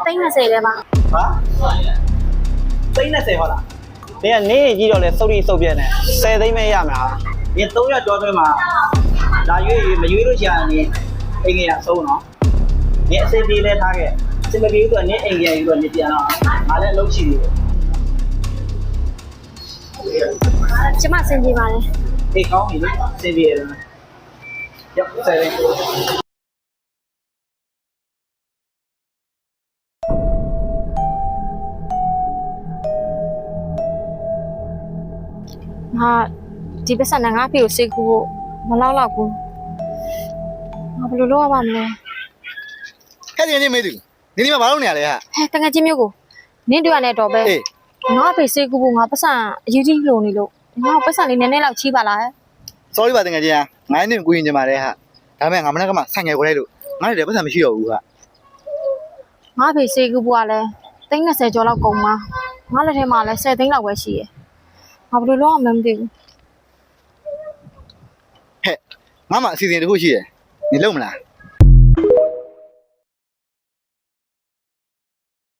30လဲပါ ဟာသိန်း20ဟောလားဒီကနေကြီးတော့လဲစုပ်ရီစုပ်ပြက်နေ10သိန်းပဲရမှာဒီ3ရက်ကျော်တွင်းမှာဒါရွေးမရွေးလို့ရှာနေအိမ်ငယ်ရဆုံးနော်ဒီအစိပ်ပြေးလဲထားခဲ့စင်မပြေးဆိုတော့နေအိမ်ငယ်ယူတော့နေပြန်တော့ငါလည်းအလုပ်ရှိသေးတယ် ကျမစင်ပြေပါလေ အေးကောင်းပြီလေစင်ပြေတယ်ရောက်10သိန်း ငါဒီပတ်စံနဲ့ငါဖေကိုစိတ်ကူဖို့မလောက်တော့ဘူးငါဘယ်လိုလုပ်ရပါမလဲ ခက်နေနေမေးသူနေနေမှာဘာလုပ်နေရလဲဟာ ဟဲ့တကယ်ချင်းမျိုးကိုနင်းတွေ့ရတဲ့တော့ပဲ အေး ငါဖေစိတ်ကူဖို့ငါပတ်စံအယူကြီးလိုနေလို့ငါပတ်စံလေးနည်းနည်းလောက်ချီးပါလား sorry ပါတကယ်ကြီးငါနေကိုရင်ချင်ပါတယ်ဟာဒါပေမဲ့ငါမနေ့ကမှဆိုင်ငယ်ကိုလိုက်လို့ငါလည်းပတ်စံမရှိတော့ဘူးဟာ ငါဖေစိတ်ကူဖို့ကလည်း30ကျော်လောက်ကုန်မှာငါလက်ထဲမှာလည်း10သိန်းလောက်ပဲရှိရယ်ငါဘယ်လိုလုပ်ရမလဲမသိဘူး ဟဲ့ငါမှအစီအစဉ်တစ်ခုရှိတယ်နေလုံးမလား